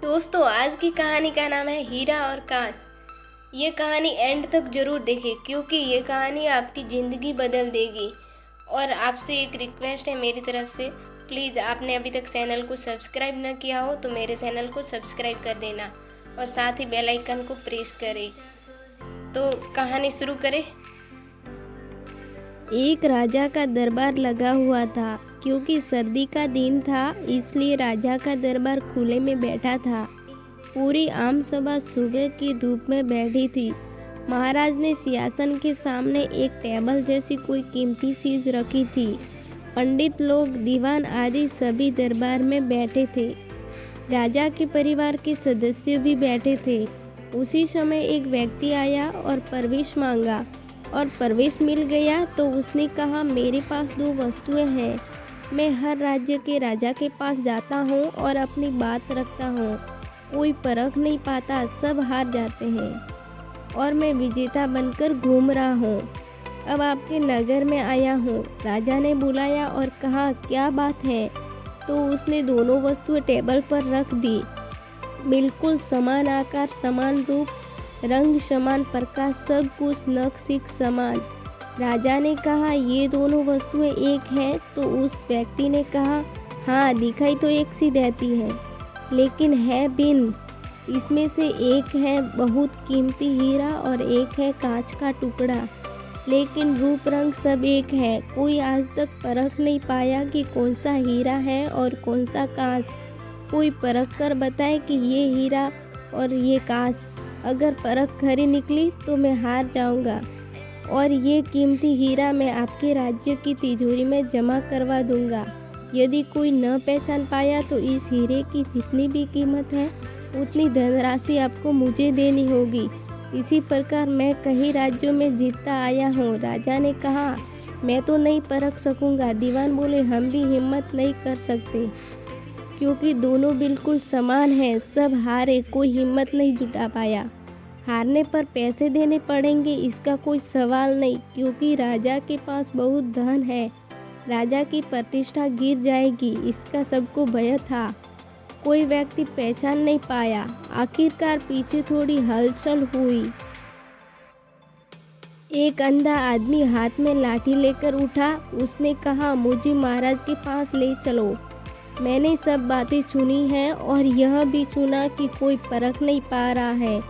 दोस्तों, आज की कहानी का नाम है हीरा और कांस। ये कहानी एंड तक ज़रूर देखें क्योंकि ये कहानी आपकी ज़िंदगी बदल देगी। और आपसे एक रिक्वेस्ट है मेरी तरफ से, प्लीज़ आपने अभी तक चैनल को सब्सक्राइब न किया हो तो मेरे चैनल को सब्सक्राइब कर देना और साथ ही बेल आइकन को प्रेस करें। तो कहानी शुरू करें। एक राजा का दरबार लगा हुआ था। क्योंकि सर्दी का दिन था इसलिए राजा का दरबार खुले में बैठा था। पूरी आम सभा सुबह की धूप में बैठी थी। महाराज ने सिंहासन के सामने एक टेबल जैसी कोई कीमती चीज रखी थी। पंडित लोग, दीवान आदि सभी दरबार में बैठे थे। राजा के परिवार के सदस्य भी बैठे थे। उसी समय एक व्यक्ति आया और प्रवेश मांगा और प्रवेश मिल गया तो उसने कहा, मेरे पास 2 वस्तुएं हैं। मैं हर राज्य के राजा के पास जाता हूँ और अपनी बात रखता हूँ। कोई परख नहीं पाता, सब हार जाते हैं और मैं विजेता बनकर घूम रहा हूँ। अब आपके नगर में आया हूँ। राजा ने बुलाया और कहा, क्या बात है? तो उसने दोनों वस्तुएं टेबल पर रख दी। बिल्कुल समान आकार, समान रूप, रंग समान, प्रकाश, सब कुछ नख-सिख समान। राजा ने कहा, ये दोनों वस्तुएं एक हैं? तो उस व्यक्ति ने कहा, हाँ, दिखाई तो एक सी देती है लेकिन है भिन्न। इसमें से एक है बहुत कीमती हीरा और एक है कांच का टुकड़ा, लेकिन रूप रंग सब एक है। कोई आज तक परख नहीं पाया कि कौन सा हीरा है और कौन सा कांच। कोई परख कर बताए कि ये हीरा और ये कांच। अगर परख खरी निकली तो मैं हार जाऊंगा और ये कीमती हीरा मैं आपके राज्य की तिजोरी में जमा करवा दूंगा। यदि कोई न पहचान पाया तो इस हीरे की जितनी भी कीमत है उतनी धनराशि आपको मुझे देनी होगी। इसी प्रकार मैं कई राज्यों में जीतता आया हूँ। राजा ने कहा, मैं तो नहीं परख सकूंगा। दीवान बोले, हम भी हिम्मत नहीं कर सकते क्योंकि दोनों बिल्कुल समान हैं। सब हारे, कोई हिम्मत नहीं जुटा पाया। हारने पर पैसे देने पड़ेंगे, इसका कोई सवाल नहीं, क्योंकि राजा के पास बहुत धन है। राजा की प्रतिष्ठा गिर जाएगी, इसका सबको भय था। कोई व्यक्ति पहचान नहीं पाया। आखिरकार पीछे थोड़ी हलचल हुई। एक अंधा आदमी हाथ में लाठी लेकर उठा। उसने कहा, मुझे महाराज के पास ले चलो। मैंने सब बातें सुनी हैं और यह भी सुना कि कोई परख नहीं पा रहा है।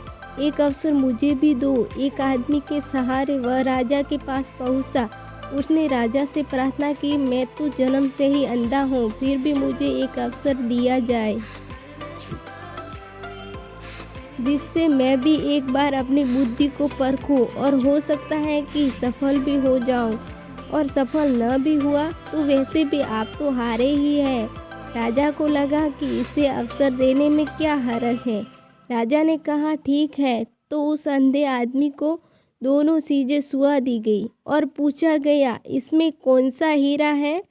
एक अवसर मुझे भी दो। एक आदमी के सहारे वह राजा के पास पहुंचा। उसने राजा से प्रार्थना की, मैं तो जन्म से ही अंधा हूँ, फिर भी मुझे एक अवसर दिया जाए जिससे मैं भी एक बार अपनी बुद्धि को परखूं और हो सकता है कि सफल भी हो जाऊं, और सफल न भी हुआ तो वैसे भी आप तो हारे ही हैं। राजा को लगा कि इसे अवसर देने में क्या हर्ज है। राजा ने कहा, ठीक है। तो उस अंधे आदमी को दोनों चीज़ें सुआ दी गई और पूछा गया, इसमें कौन सा हीरा है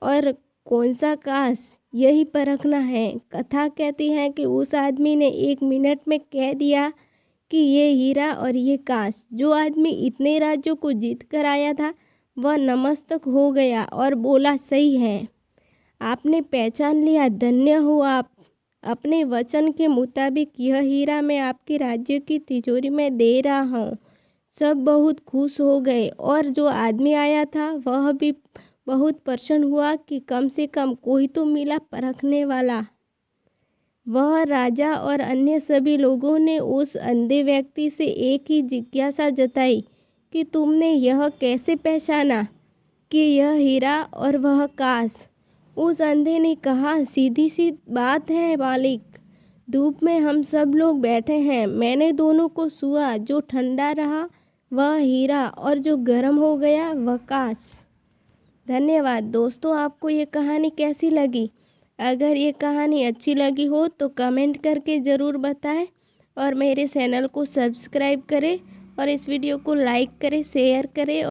और कौन सा कांच, यही परखना है। कथा कहती है कि उस आदमी ने 1 मिनट में कह दिया कि ये हीरा और ये कांच। जो आदमी इतने राज्यों को जीत कर आया था वह नतमस्तक हो गया और बोला, सही है, आपने पहचान लिया, धन्य हो आप। अपने वचन के मुताबिक यह हीरा मैं आपके राज्य की तिजोरी में दे रहा हूँ। सब बहुत खुश हो गए और जो आदमी आया था वह भी बहुत प्रसन्न हुआ कि कम से कम कोई तो मिला परखने वाला। वह राजा और अन्य सभी लोगों ने उस अंधे व्यक्ति से एक ही जिज्ञासा जताई कि तुमने यह कैसे पहचाना कि यह हीरा और वह कांच? उस अंधे ने कहा, सीधी सी बात है मालिक, धूप में हम सब लोग बैठे हैं। मैंने दोनों को छुआ, जो ठंडा रहा वह हीरा और जो गर्म हो गया वह कांच। धन्यवाद दोस्तों, आपको ये कहानी कैसी लगी? अगर ये कहानी अच्छी लगी हो तो कमेंट करके ज़रूर बताएं और मेरे चैनल को सब्सक्राइब करें और इस वीडियो को लाइक करें, शेयर करें।